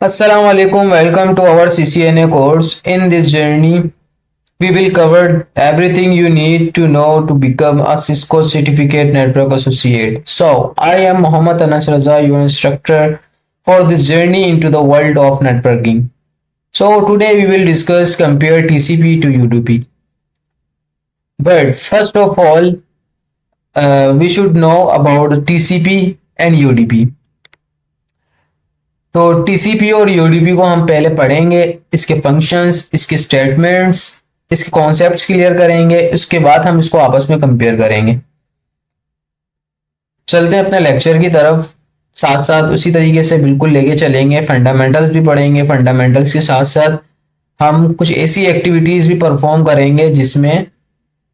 Assalamu alaikum. Welcome to our CCNA course. In this journey, we will cover everything you need to know to become a Cisco Certificate Network Associate. So, I am Mohammad Anas Raza, your instructor for this journey into the world of networking. So, today we will discuss compare TCP to UDP. But first of all, we should know about TCP and UDP. तो TCP और UDP को हम पहले पढ़ेंगे, इसके functions, इसके statements, इसके concepts clear करेंगे, उसके बाद हम इसको आपस में कंपेयर करेंगे। चलते हैं अपने लेक्चर की तरफ, साथ साथ उसी तरीके से बिल्कुल लेके चलेंगे। फंडामेंटल्स भी पढ़ेंगे, फंडामेंटल्स के साथ साथ हम कुछ ऐसी एक्टिविटीज़ भी परफॉर्म करेंगे जिसमें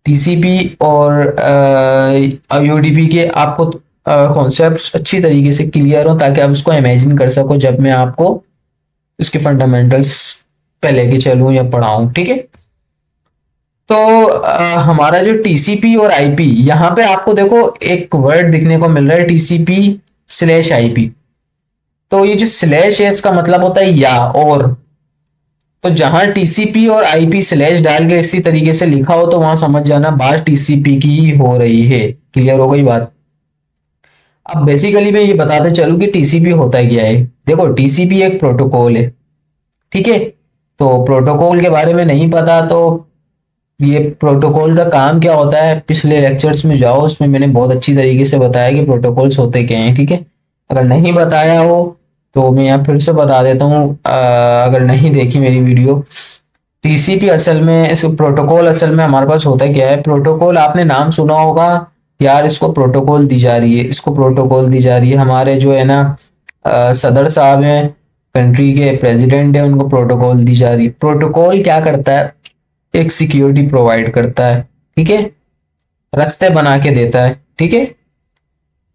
टीसीपी और यूडीपी के आपको कॉन्सेप्ट्स अच्छी तरीके से क्लियर हो, ताकि आप उसको इमेजिन कर सको जब मैं आपको इसके फंडामेंटल्स पे लेके चलूँ या पढ़ाऊँ। ठीक है, तो हमारा जो टीसीपी और आईपी, यहाँ पे आपको देखो एक वर्ड दिखने को मिल रहा है, टीसीपी स्लैश आईपी। तो ये जो स्लैश है इसका मतलब होता है या और। तो जहां टीसीपी और आईपी स्लैश डाल के इसी तरीके से लिखा हो तो वहां समझ जाना बात टीसीपी की ही हो रही है। क्लियर हो गई बात। अब बेसिकली मैं ये बताते चलूं कि टीसीपी होता क्या है। देखो, टीसीपी एक प्रोटोकॉल है, ठीक है। तो प्रोटोकॉल के बारे में नहीं पता तो ये प्रोटोकॉल का काम क्या होता है, पिछले लेक्चर्स में जाओ, उसमें मैंने बहुत अच्छी तरीके से बताया कि प्रोटोकॉल्स होते क्या हैं। ठीक है, अगर नहीं बताया हो तो मैं यहाँ फिर से बता देता हूँ, अगर नहीं देखी मेरी वीडियो। टीसीपी असल में, इस प्रोटोकॉल असल में हमारे पास होता क्या है। प्रोटोकॉल आपने नाम सुना होगा यार, इसको प्रोटोकॉल दी जा रही है, इसको प्रोटोकॉल दी जा रही है। हमारे जो है ना सदर साहब हैं, कंट्री के प्रेसिडेंट हैं, उनको प्रोटोकॉल दी जा रही है। प्रोटोकॉल क्या करता है, एक सिक्योरिटी प्रोवाइड करता है, ठीक है, रास्ते बना के देता है, ठीक है।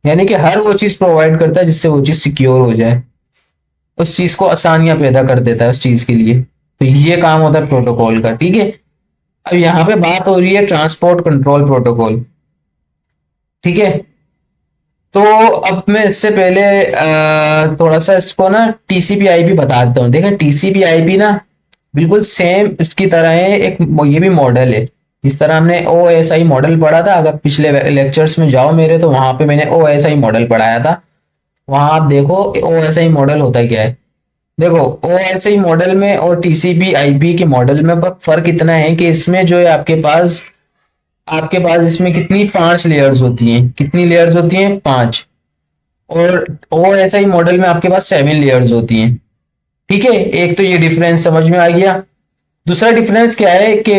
यानी कि हर वो चीज़ प्रोवाइड करता है जिससे वो चीज़ सिक्योर हो जाए, उस चीज़ को आसानियां पैदा कर देता है उस चीज़ के लिए। तो ये काम होता है प्रोटोकॉल का, ठीक है। अब यहाँ पे बात हो रही है ट्रांसपोर्ट कंट्रोल प्रोटोकॉल, ठीक है। तो अब मैं इससे पहले थोड़ा सा इसको ना टीसीपी आईपी बता देता हूँ। देखें, टीसीपी आईपी ना बिल्कुल सेम उसकी तरह है, एक ये भी मॉडल है। इस तरह हमने ओ एस आई मॉडल पढ़ा था, अगर पिछले लेक्चर्स में जाओ मेरे तो वहां पे मैंने ओ एस आई मॉडल पढ़ाया था। वहां आप देखो ओ एस आई मॉडल होता क्या है। देखो, ओ एस आई मॉडल में और टीसीपी आईपी के मॉडल में फर्क इतना है कि इसमें जो है आपके पास इसमें कितनी 5 लेयर्स होती हैं। कितनी लेयर्स होती हैं? 5। और ओ एस आई मॉडल में आपके पास 7 लेयर्स होती हैं, ठीक है। एक तो ये डिफरेंस समझ में आ गया। दूसरा डिफरेंस क्या है कि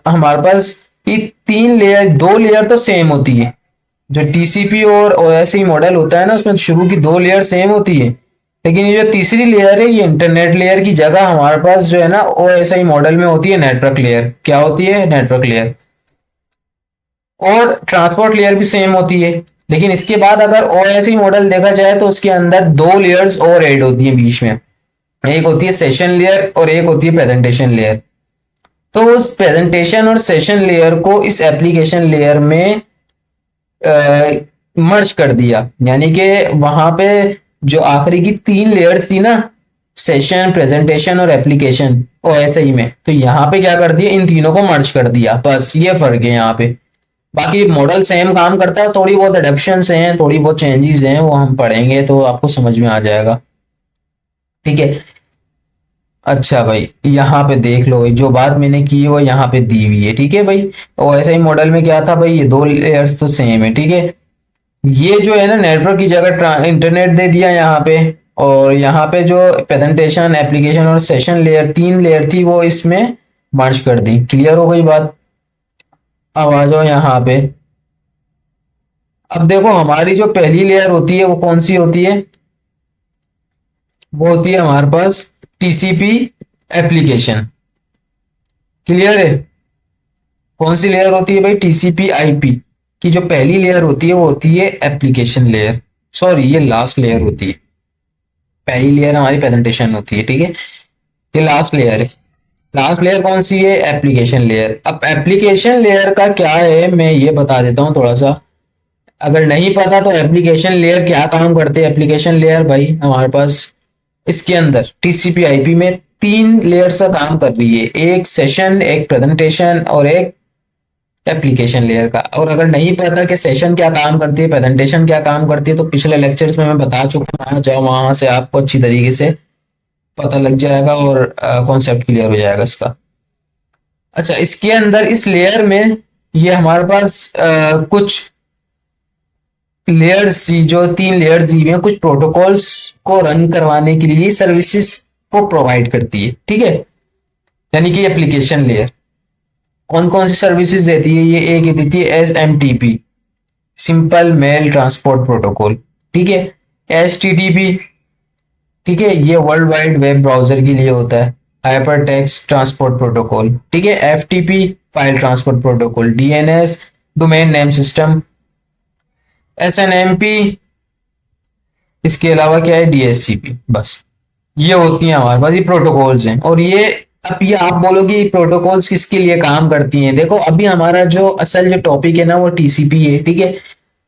हमारे पास ये 3 लेयर, 2 लेयर तो सेम होती है। जो टीसीपी और ओएसआई मॉडल होता है ना, उसमें शुरू की 2 लेयर सेम होती है, लेकिन ये जो तीसरी लेयर है, ये इंटरनेट लेयर की जगह हमारे पास जो है ना ओएसआई मॉडल में होती है नेटवर्क लेयर। क्या होती है? Network layer. और ट्रांसपोर्ट लेयर भी सेम होती है। लेकिन इसके बाद अगर ओएसआई मॉडल देखा जाए तो उसके अंदर 2 लेयर्स और ऐड होती है बीच में। एक होती है सेशन लेयर और एक होती है प्रेजेंटेशन लेयर। तो उस प्रेजेंटेशन और सेशन लेयर को इस एप्लीकेशन लेयर में मर्ज कर दिया। यानी कि वहां पे जो आखिरी की 3 लेयर्स थी ना, सेशन, प्रेजेंटेशन और एप्लीकेशन ओएसआई में, तो यहाँ पे क्या कर दिया, इन तीनों को मर्ज कर दिया। बस ये फर्क है यहाँ पे। बाकी मॉडल सेम काम करता है, थोड़ी बहुत एडेप्शंस हैं, थोड़ी बहुत चेंजेस हैं, वो हम पढ़ेंगे तो आपको समझ में आ जाएगा, ठीक है। अच्छा भाई, यहाँ पे देख लो, जो बात मैंने की है वो यहाँ पे दी हुई है, ठीक है भाई। और ऐसा ही मॉडल में क्या था भाई, ये 2 लेयर्स तो सेम है, ठीक है। ये जो है ना नेटवर्क की जगह इंटरनेट दे दिया यहाँ पे। और यहाँ पे जो प्रेजेंटेशन, एप्लीकेशन और सेशन लेयर, 3 लेयर थी, वो इसमें मर्ज कर दी। क्लियर हो गई बात। अब आ जाओ यहाँ पे। अब देखो, हमारी जो पहली लेयर होती है वो कौन सी होती है? वो होती है हमारे पास टीसीपी एप्लीकेशन। क्लियर है? कौन सी लेयर होती है भाई? टीसीपी आईपी की जो पहली लेयर होती है वो होती है एप्लीकेशन लेयर। सॉरी, ये लास्ट लेयर होती है। पहली लेयर हमारी प्रेजेंटेशन होती है, ठीक है। ये लास्ट लेयर है। लास्ट लेयर कौन सी है? Application layer. अब एप्लीकेशन लेयर का क्या है मैं ये बता देता हूँ थोड़ा सा। अगर नहीं पता तो एप्लीकेशन लेयर क्या काम करते हैं। एप्लीकेशन लेयर भाई हमारे पास इसके अंदर टीसीपी आईपी में 3 लेयर्स का काम कर रही है, एक सेशन, एक प्रेजेंटेशन और एक एप्लीकेशन लेयर का। और अगर नहीं पता कि सेशन क्या काम करती है, प्रेजेंटेशन क्या काम करती है, तो पिछले लेक्चर्स में मैं बता चुका हूँ, वहां जाओ, वहां से आपको अच्छी तरीके से पता लग जाएगा और कॉन्सेप्ट क्लियर हो जाएगा इसका। अच्छा, इसके अंदर इस लेयर में ये हमारे पास कुछ लेयर्स, जो 3 लेयर्स दी हुई हैं, कुछ प्रोटोकॉल्स को रन करवाने के लिए सर्विसेज को प्रोवाइड करती है, ठीक है। यानी कि एप्लीकेशन लेयर कौन कौन सी सर्विसेज देती है, ये एक देती है SMTP, simple mail transport protocol, ठीक है। HTTP, ठीक है, ये वर्ल्ड वाइड वेब ब्राउजर के लिए होता है। हाइपर टेक्स्ट ट्रांसपोर्ट प्रोटोकॉल, ठीक है। FTP, file transport protocol. DNS, domain name system. SNMP, इसके अलावा क्या है, DHCP। बस ये होती हैं हमारे पास, ये प्रोटोकॉल्स हैं। और ये, अब ये आप बोलोगे ये प्रोटोकॉल्स किसके लिए काम करती हैं। देखो, अभी हमारा जो असल जो टॉपिक है ना, वो TCP है, ठीक है।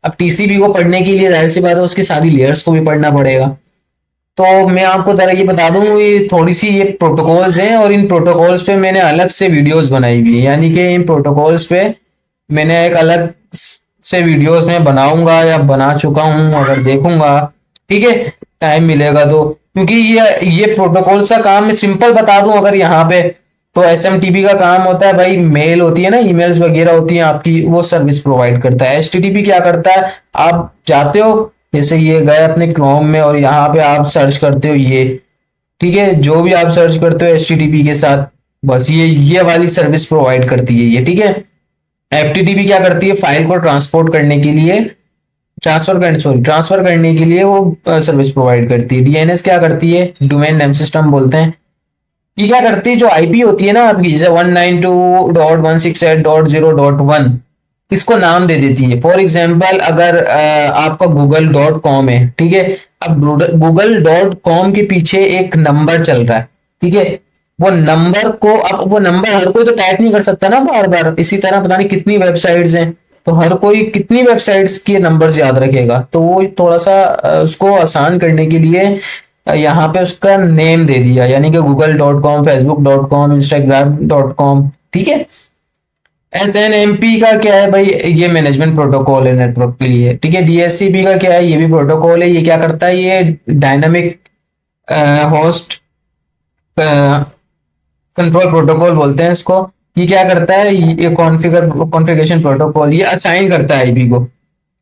अब TCP को पढ़ने के लिए जाहिर सी बात है उसकी सारी लेयर्स को भी पढ़ना पड़ेगा। तो मैं आपको जरा ये बता दूं, ये थोड़ी सी ये प्रोटोकॉल्स हैं और इन प्रोटोकॉल्स पे मैंने अलग से वीडियोस बनाई हुई है। यानी कि इन प्रोटोकॉल्स पे मैंने एक अलग से वीडियोस में बनाऊंगा या बना चुका हूं, अगर देखूंगा, ठीक है, टाइम मिलेगा तो। क्योंकि ये प्रोटोकॉल का काम मैं सिंपल बता दूं अगर यहाँ पे, तो SMTP का काम होता है भाई, मेल होती है ना, ईमेल्स वगैरह होती हैं आपकी, वो सर्विस प्रोवाइड करता है। HTTP क्या करता है, आप जाते हो, जैसे ये गए अपने क्रोम में और यहाँ पे आप सर्च करते हो ये, ठीक है, जो भी आप सर्च करते हो HTTP के साथ, बस ये वाली सर्विस प्रोवाइड करती है ये, ठीक है। FTTP क्या करती है, फाइल को ट्रांसपोर्ट करने के लिए, ट्रांसफर करने के लिए वो सर्विस प्रोवाइड करती है। DNS क्या करती है, डोमेन नेम सिस्टम बोलते हैं। ये क्या करती है, जो आईपी होती है ना आपकी, जैसे 192.168.0.1, इसको नाम दे देती है। फॉर एग्जाम्पल, अगर आपका google.com है, ठीक है। अब google.com के पीछे एक नंबर चल रहा है, ठीक है। वो नंबर को, अब वो नंबर हर कोई तो टाइप नहीं कर सकता ना बार बार, इसी तरह पता नहीं कितनी वेबसाइट्स हैं, तो हर कोई कितनी वेबसाइट्स के नंबर्स याद रखेगा। तो वो थोड़ा सा उसको आसान करने के लिए यहाँ पे उसका नेम दे दिया, यानी कि google.com, facebook.com, instagram.com, ठीक है। SNMP का क्या है भाई, ये मैनेजमेंट प्रोटोकॉल है नेटवर्क के लिए, ठीक है। DHCP का क्या है, ये भी प्रोटोकॉल है। ये क्या करता है, ये डायनामिक होस्ट कंट्रोल प्रोटोकॉल बोलते हैं इसको। ये क्या करता है, ये कॉन्फ़िगरेशन प्रोटोकॉल, ये असाइन करता है आईपी को।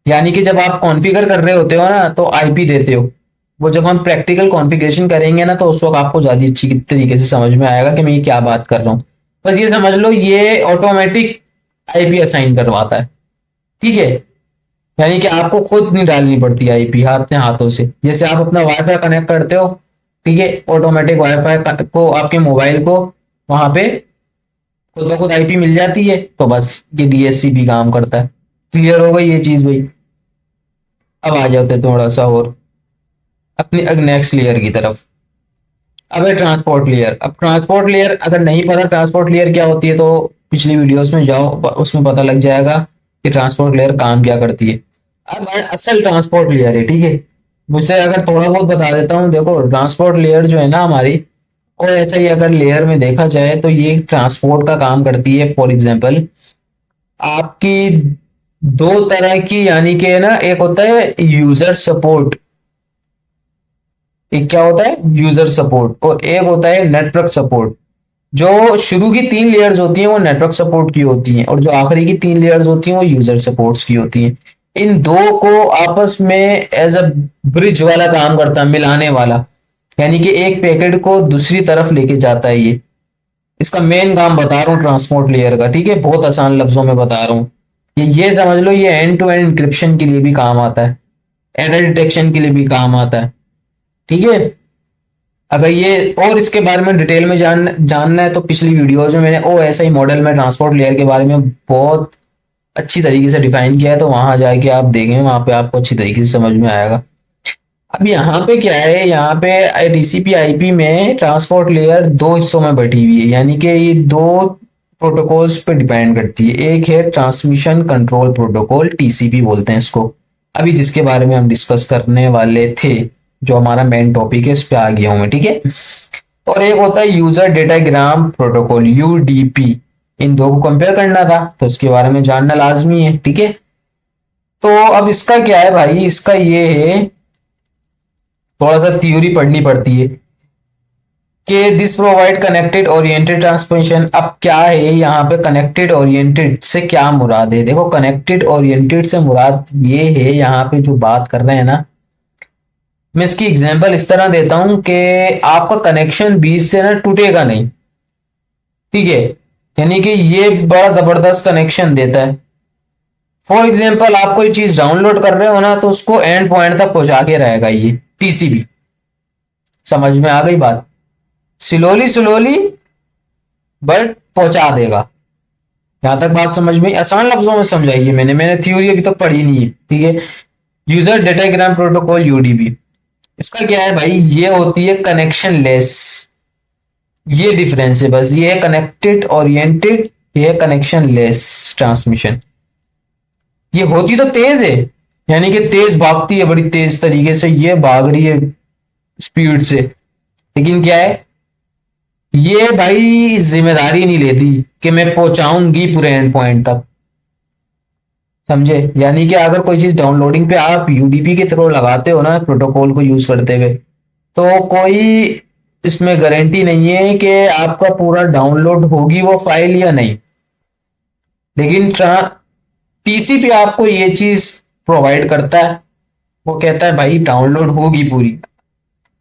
यानी कि जब आप कॉन्फ़िगर कर रहे होते हो ना, तो आईपी देते हो, वो जब हम प्रैक्टिकल कॉन्फ़िगरेशन करेंगे ना, तो उस वक्त आपको ज्यादा अच्छी तरीके से समझ में आएगा कि मैं ये क्या बात कर रहा हूँ। बस ये समझ लो, ये ऑटोमेटिक आईपी असाइन करवाता है, ठीक है। यानी कि आपको खुद नहीं डालनी पड़ती आईपी अपने हाथों से। जैसे आप अपना वाईफाई कनेक्ट करते हो, ठीक है, ऑटोमेटिक वाईफाई को, आपके मोबाइल को वहां पे खुद ब खुद आईपी मिल जाती है, तो बस ये DHCP काम करता है। क्लियर हो गई ये चीज भाई। अब आ जाते हैं थोड़ा सा और अपनी नेक्स्ट लेयर की तरफ। अब है ट्रांसपोर्ट लेयर। अब ट्रांसपोर्ट लेयर अगर नहीं पता ट्रांसपोर्ट लेयर क्या होती है, तो पिछली वीडियोस में जाओ, उसमें पता लग जाएगा कि ट्रांसपोर्ट लेयर काम क्या करती है। अब असल ट्रांसपोर्ट लेयर है, ठीक है। मुझसे अगर थोड़ा बहुत बता देता हूँ, देखो ट्रांसपोर्ट लेयर जो है ना हमारी, और ऐसा ही अगर लेयर में देखा जाए तो ये ट्रांसपोर्ट का काम करती है। फॉर एग्जाम्पल, आपकी दो तरह की, यानी कि ना, एक होता है यूजर सपोर्ट, एक क्या होता है, यूजर सपोर्ट, और एक होता है नेटवर्क सपोर्ट। जो शुरू की 3 लेयर्स होती हैं वो नेटवर्क सपोर्ट की होती हैं, और जो आखिरी की 3 लेयर्स होती हैं वो यूजर सपोर्ट्स की होती हैं। इन दो को आपस में एज अ ब्रिज वाला काम करता है, मिलाने वाला। यानी कि एक पैकेट को दूसरी तरफ लेके जाता है ये। इसका मेन काम बता रहा हूँ ट्रांसपोर्ट लेयर का, ठीक है, बहुत आसान लफ्जों में बता रहा हूँ। ये समझ लो, ये एंड टू एंड इंक्रिप्शन के लिए भी काम आता है, एरर डिटेक्शन के लिए भी काम आता है, ठीक है। अगर ये और इसके बारे में डिटेल में जानना है, तो पिछली वीडियोज में मैंने OSI मॉडल में ट्रांसपोर्ट लेयर के बारे में बहुत अच्छी तरीके से डिफाइन किया है, तो वहां जाके आप देखें, वहां पे आपको अच्छी तरीके से समझ में आएगा। अब यहाँ पे क्या है, यहाँ पे TCP IP में ट्रांसपोर्ट लेयर 2 हिस्सों में बटी हुई है। यानी कि ये 2 प्रोटोकॉल्स पे डिपेंड करती है। एक है ट्रांसमिशन कंट्रोल प्रोटोकॉल, TCP बोलते हैं इसको, अभी जिसके बारे में हम डिस्कस करने वाले थे, जो हमारा मेन टॉपिक है उस पर आ गया हूं मैं, ठीक है। और एक होता है यूजर डेटाग्राम प्रोटोकॉल, यूडीपी। इन दो को कंपेयर करना था तो उसके बारे में जानना लाजमी है, ठीक है। तो अब इसका क्या है भाई, इसका ये है, थोड़ा सा थ्योरी पढ़नी पड़ती है कि this provide connected oriented transformation. अब क्या है यहाँ पे, कनेक्टेड ओरिएंटेड से क्या मुराद है? देखो, कनेक्टेड ओरिएंटेड से मुराद ये है, यहाँ पे जो बात कर रहे हैं ना, मैं इसकी एग्जांपल इस तरह देता हूं कि आपका कनेक्शन बीच से ना टूटेगा नहीं, ठीक है। यानी कि ये बड़ा जबरदस्त कनेक्शन देता है। फॉर एग्जांपल, आप कोई चीज डाउनलोड कर रहे हो ना, तो उसको एंड पॉइंट तक पहुंचा के रहेगा ये टीसीबी। समझ में आ गई बात? स्लोली स्लोली बट पहुंचा देगा। यहां तक बात समझ में? आसान लफ्जों में समझाइए, मैंने थ्योरी अभी तक पढ़ी नहीं है, ठीक है। यूजर डेटाग्राम प्रोटोकॉल, यूडीबी, इसका क्या है भाई, ये होती है कनेक्शन लेस। ये डिफरेंस है बस, ये है कनेक्टेड ओरिएंटेड, ये है कनेक्शन लेस ट्रांसमिशन। ये होती तो तेज है, यानी कि तेज भागती है, बड़ी तेज तरीके से ये भाग रही है स्पीड से, लेकिन क्या है, ये भाई जिम्मेदारी नहीं लेती कि मैं पहुंचाऊंगी पूरे एंड पॉइंट तक, समझे? यानी कि अगर कोई चीज डाउनलोडिंग पे आप यूडीपी के थ्रू लगाते हो ना, प्रोटोकॉल को यूज करते हुए, तो कोई इसमें गारंटी नहीं है कि आपका पूरा डाउनलोड होगी वो फाइल या नहीं। लेकिन टीसीपी आपको ये चीज प्रोवाइड करता है, वो कहता है भाई डाउनलोड होगी पूरी,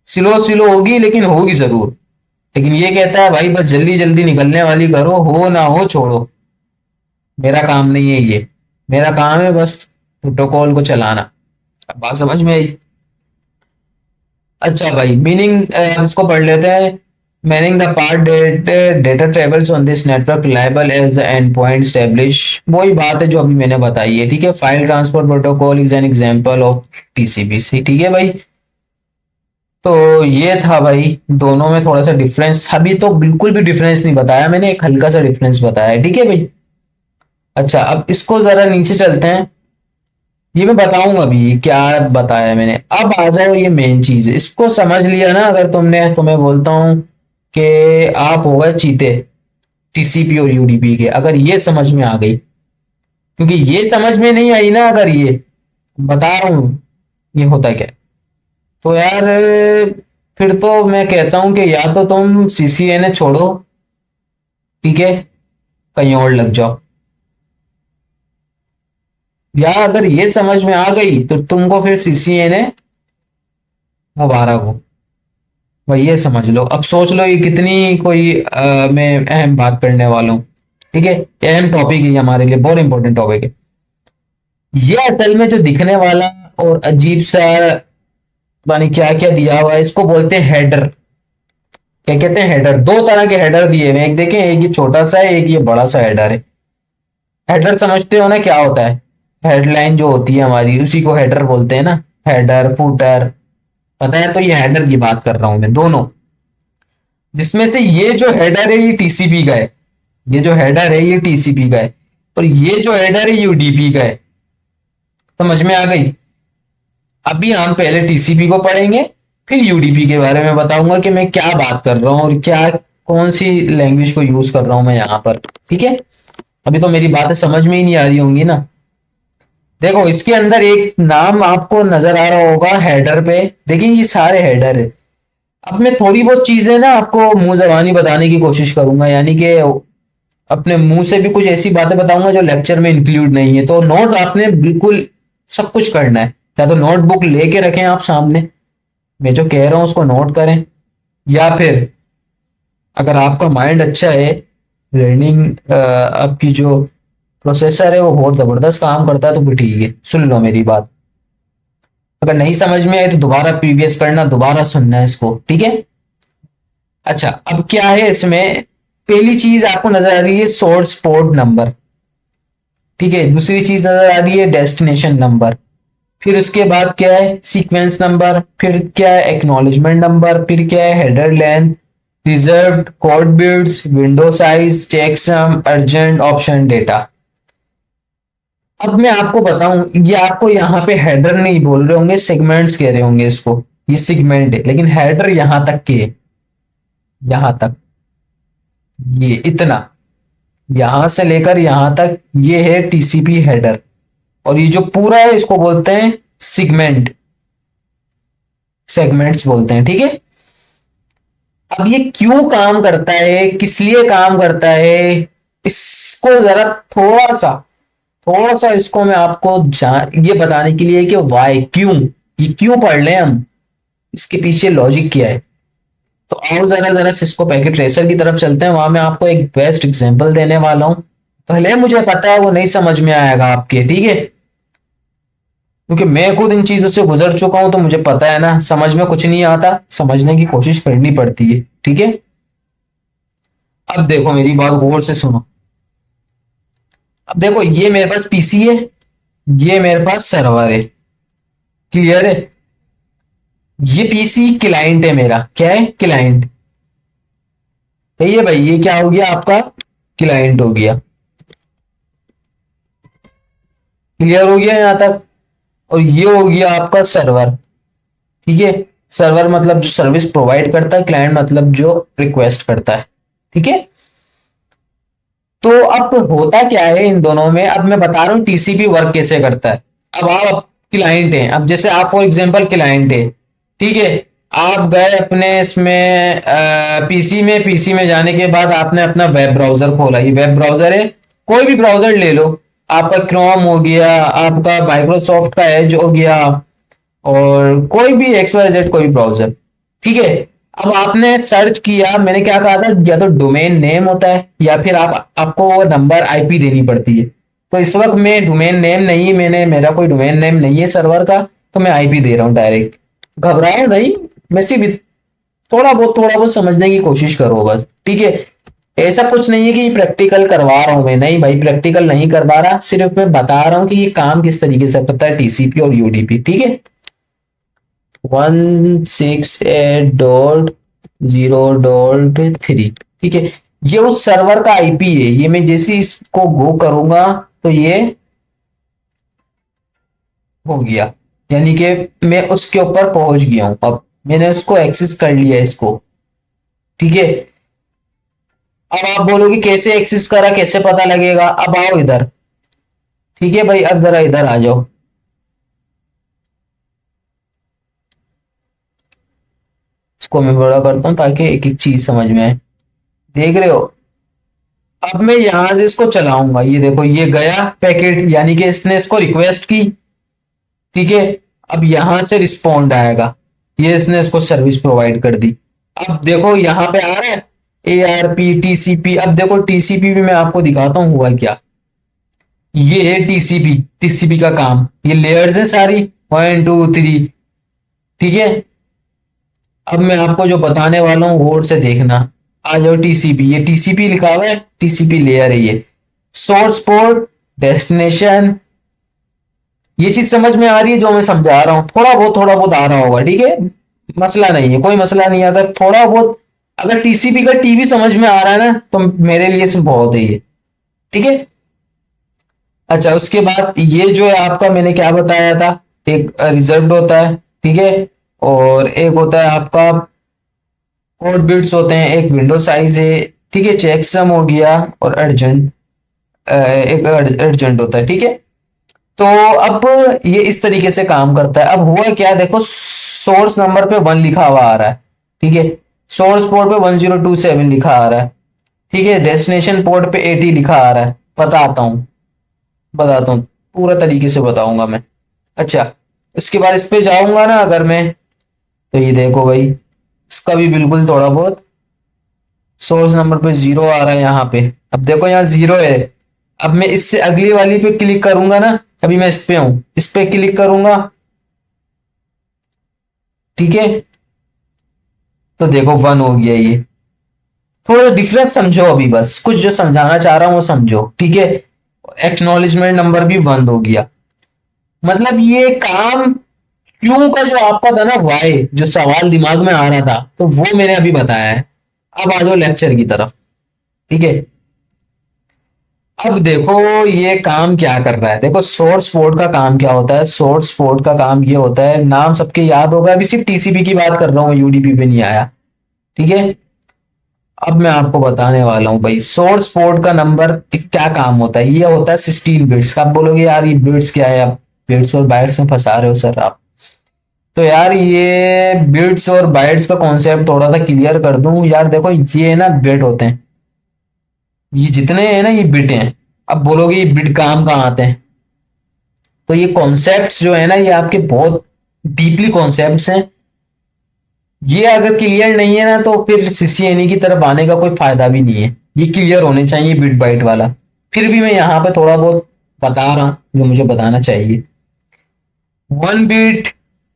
स्लो स्लो होगी लेकिन होगी जरूर। लेकिन ये कहता है भाई बस जल्दी जल्दी निकलने वाली करो, हो ना हो छोड़ो, मेरा काम नहीं है ये, मेरा काम है बस प्रोटोकॉल को चलाना। अब बात समझ में आई? अच्छा भाई, मीनिंग इसको पढ़ लेते हैं। Meaning the part data travels on this network reliable as the end point establish. वही बात है जो अभी मैंने बताई है, ठीक है। File transfer protocol is an example of TCP, ठीक है भाई। तो ये था भाई, दोनों में थोड़ा सा डिफरेंस, अभी तो बिल्कुल भी डिफरेंस नहीं बताया मैंने, एक हल्का सा डिफरेंस बताया है, ठीक है भाई। अच्छा, अब इसको जरा नीचे चलते हैं, ये मैं बताऊंगा अभी क्या बताया मैंने। अब आ जाओ, ये मेन चीज है, इसको समझ लिया ना अगर तुमने, तो मैं बोलता हूं कि आप हो गए चीते टीसीपी और यूडीपी के, अगर ये समझ में आ गई। क्योंकि ये समझ में नहीं आई ना, अगर ये बता रहा हूं ये होता क्या है, तो यार फिर तो मैं कहता हूं कि या तो तुम सीसीएनए छोड़ो, ठीक है, कहीं और लग जाओ, या अगर ये समझ में आ गई तो तुमको फिर सीसीएनए मुबारक हो भाई, ये समझ लो। अब सोच लो ये कितनी कोई मैं अहम बात करने वाला हूँ, ठीक है। अहम टॉपिक है हमारे लिए, बहुत इंपॉर्टेंट टॉपिक है ये। असल में जो दिखने वाला और अजीब सा मानी क्या क्या दिया हुआ है, इसको बोलते हैं हेडर। क्या कहते हैं? हेडर। दो तरह के हेडर दिए हुए हैं, एक देखें, एक ये छोटा सा है, एक ये बड़ा सा हेडर है। हेडर समझते हो ना क्या होता है? हेडलाइन जो होती है हमारी, उसी को हेडर बोलते हैं ना, हेडर फुटर, पता है? तो ये हेडर की बात कर रहा हूं मैं, दोनों, जिसमें से ये जो हेडर है ये टीसीपी का है, ये जो हेडर है ये टीसीपी का है, और ये जो हेडर है यूडीपी का है। समझ में आ गई? अभी हम पहले टीसीपी को पढ़ेंगे, फिर यूडीपी के बारे में बताऊंगा कि मैं क्या बात कर रहा हूँ और क्या, कौन सी लैंग्वेज को यूज कर रहा हूं मैं यहाँ पर, ठीक है। अभी तो मेरी बातें समझ में ही नहीं आ रही होंगी ना। देखो, इसके अंदर एक नाम आपको नजर आ रहा होगा हेडर पे, देखिए ये सारे हेडर है। अब मैं थोड़ी बहुत चीजें ना आपको मुंह जबानी बताने की कोशिश करूंगा, यानी कि अपने मुंह से भी कुछ ऐसी बातें बताऊंगा जो लेक्चर में इंक्लूड नहीं है। तो नोट आपने बिल्कुल सब कुछ करना है, या तो नोटबुक लेके रखें आप सामने, मैं जो कह रहा हूं उसको नोट करें, या फिर अगर आपका माइंड अच्छा है, लर्निंग आपकी जो प्रोसेसर है वो बहुत जबरदस्त काम करता है, तो फिर ठीक है, सुन लो मेरी बात। अगर नहीं समझ में आए तो दोबारा प्रीवियस करना, दोबारा सुनना है इसको, ठीक है। अच्छा, अब क्या है इसमें, पहली चीज आपको नजर आ रही है सोर्स पोर्ट नंबर, ठीक है। दूसरी चीज नजर आ रही है डेस्टिनेशन नंबर, फिर उसके बाद क्या है सीक्वेंस नंबर, फिर क्या है एक्नॉलेजमेंट नंबर, फिर क्या है header length, reserved, code bits, window size, checksum, urgent, option, data. अब मैं आपको बताऊं, ये आपको यहाँ पे हेडर नहीं बोल रहे होंगे, सेगमेंट्स कह रहे होंगे इसको, ये सेगमेंट है, लेकिन हेडर यहां तक के, यहां तक, ये इतना, यहां से लेकर यहां तक ये है टीसीपी हेडर, और ये जो पूरा है इसको बोलते हैं सेगमेंट, सेगमेंट्स बोलते हैं, ठीक है। अब ये क्यों काम करता है, किस लिए काम करता है, इसको जरा थोड़ा सा इसको मैं आपको ये बताने के लिए कि वाई, क्यों, ये क्यों पढ़ लें हम, इसके पीछे लॉजिक क्या है। तो आओ जरा जरा सिस्को पैकेट ट्रेसर की तरफ चलते हैं, वहां मैं आपको एक बेस्ट एग्जांपल देने वाला हूं। भले मुझे पता है वो नहीं समझ में आएगा आपके, ठीक है, क्योंकि मैं खुद इन चीजों से गुजर चुका हूं, तो मुझे पता है ना, समझ में कुछ नहीं आता, समझने की कोशिश करनी पड़ती है, ठीक है। अब देखो मेरी बात गौर से सुनो। अब देखो ये मेरे पास पीसी है, ये मेरे पास सर्वर है, क्लियर है। ये पीसी क्लाइंट है मेरा, क्या है, क्लाइंट, सही है भाई, ये क्या हो गया आपका, क्लाइंट हो गया, क्लियर हो गया यहां तक। और ये हो गया आपका सर्वर, ठीक है। सर्वर मतलब जो सर्विस प्रोवाइड करता है, क्लाइंट मतलब जो रिक्वेस्ट करता है, ठीक है। तो अब होता क्या है इन दोनों में, अब मैं बता रहा हूं टीसीपी वर्क कैसे करता है। अब आप क्लाइंट हैं, अब जैसे आप फॉर एग्जांपल क्लाइंट है, ठीक है। आप गए अपने इसमें पीसी में जाने के बाद आपने अपना वेब ब्राउजर खोला, ये वेब ब्राउजर है, कोई भी ब्राउजर ले लो, आपका क्रोम हो गया, आपका माइक्रोसॉफ्ट का एज हो गया, और कोई भी एक्स वाई जेड कोई भी ब्राउजर, ठीक है। अब आपने सर्च किया, मैंने क्या कहा था, या तो डोमेन नेम होता है या फिर आपको वो नंबर आईपी देनी पड़ती है। तो इस वक्त मैं डोमेन नेम नहीं, मेरा कोई डोमेन नेम नहीं है सर्वर का, तो मैं आईपी दे रहा हूँ डायरेक्ट। घबराओ नहीं, मैं सिर्फ थोड़ा बहुत समझने की कोशिश करो बस, ठीक है। ऐसा कुछ नहीं है कि प्रैक्टिकल करवा रहा हूं मैं, नहीं भाई प्रैक्टिकल नहीं करवा रहा, सिर्फ मैं बता रहा हूं कि ये काम किस तरीके से करता है टीसीपी और यूडीपी, ठीक है। 168.0.3, ठीक है। ये उस सर्वर का आईपी है, ये मैं जैसे इसको गो करूंगा तो ये हो गया, यानी कि मैं उसके ऊपर पहुंच गया हूं, अब मैंने उसको एक्सेस कर लिया इसको, ठीक है। अब आप बोलोगे कैसे एक्सेस करा, कैसे पता लगेगा, अब आओ इधर, ठीक है भाई, अब जरा इधर आ जाओ। इसको मैं बड़ा करता हूं ताकि एक एक चीज समझ में आए, देख रहे हो। अब मैं यहां से इसको चलाऊंगा, ये देखो ये गया पैकेट, यानी कि इसने इसको रिक्वेस्ट की, ठीक है। अब यहां से रिस्पॉन्ड आएगा, ये इसने इसको सर्विस प्रोवाइड कर दी। अब देखो यहां पे आ रहा है ARP TCP। अब देखो टीसीपी भी मैं आपको दिखाता हूं हुआ क्या, ये है टीसीपी, टीसीपी का काम, ये लेयर्स है सारी, 1 2 3, ठीक है। अब मैं आपको जो बताने वाला हूँ गौर से देखना। आ जाओ टीसीपी, ये टीसीपी लिखा हुआ है, टीसीपी लेयर है ये, सोर्स पोर्ट, डेस्टिनेशन, ये चीज समझ में आ रही है जो मैं समझा रहा हूँ, थोड़ा बहुत आ रहा होगा, ठीक है। मसला नहीं है, कोई मसला नहीं है, अगर थोड़ा बहुत, अगर टीसीपी का टीवी समझ में आ रहा है ना तो मेरे लिए इसमें बहुत है ये, ठीक है। अच्छा उसके बाद ये जो है आपका, मैंने क्या बताया था, एक रिजर्व्ड होता है, ठीक है, और एक होता है आपका कोड बिट्स होते हैं, एक विंडो साइज है, ठीक है, चेकसम हो गया, और अर्जेंट, एक अर्जेंट होता है, ठीक है। तो अब ये इस तरीके से काम करता है। अब हुआ क्या, देखो सोर्स नंबर पे 1 लिखा हुआ आ रहा है, ठीक है। सोर्स पोर्ट पे 1027 लिखा आ रहा है, ठीक है। डेस्टिनेशन पोर्ट पे 80 लिखा आ रहा है, बताता हूँ पूरा तरीके से बताऊंगा मैं। अच्छा इसके बाद इस पे जाऊंगा ना अगर मैं, तो ये देखो भाई, इसका भी बिल्कुल थोड़ा बहुत, सोर्स नंबर पे 0 आ रहा है यहाँ पे, अब देखो यहाँ 0 है। अब मैं इससे अगली वाली पे क्लिक करूंगा ना, अभी मैं इस पे हूं, इस पे क्लिक करूंगा, ठीक है, तो देखो 1 हो गया ये। थोड़ा डिफरेंस समझो अभी, बस कुछ जो समझाना चाह रहा हूं वो समझो, ठीक है। एक्नॉलेजमेंट नंबर भी 1 हो गया, मतलब ये काम क्यों का जो आपका था ना वाई, जो सवाल दिमाग में आ रहा था, तो वो मैंने अभी बताया है। अब आ जाओ लेक्चर की तरफ, ठीक है। अब देखो ये काम क्या कर रहा है, देखो सोर्स पोर्ट का काम क्या होता है। सोर्स पोर्ट का काम ये होता है, नाम सबके याद होगा, अभी सिर्फ टीसीपी की बात कर रहा हूँ, यूडीपी पे नहीं आया। ठीक है, अब मैं आपको बताने वाला हूँ भाई सोर्स पोर्ट का नंबर क्या काम होता है। ये होता है 16 बिट्स का। आप बोलोगे यार ये बिट्स क्या है, आप बिट्स और बाइट्स में फंसा रहे हो सर आप। तो यार ये बिट्स और बाइट्स का कॉन्सेप्ट थोड़ा सा क्लियर कर दूं यार। देखो ये ना बिट होते हैं, ये जितने हैं ना ये बिट हैं। अब बोलोगे ये बिट काम कहाँ आते हैं, तो ये कॉन्सेप्ट्स जो है ना ये आपके बहुत डीपली कॉन्सेप्ट्स हैं। ये अगर क्लियर नहीं है ना तो फिर सीसीएनई की तरफ आने का कोई फायदा भी नहीं है। ये क्लियर होने चाहिए बिट बाइट वाला। फिर भी मैं यहाँ पे थोड़ा बहुत बता रहा हूँ जो मुझे बताना चाहिए। 1 बीट,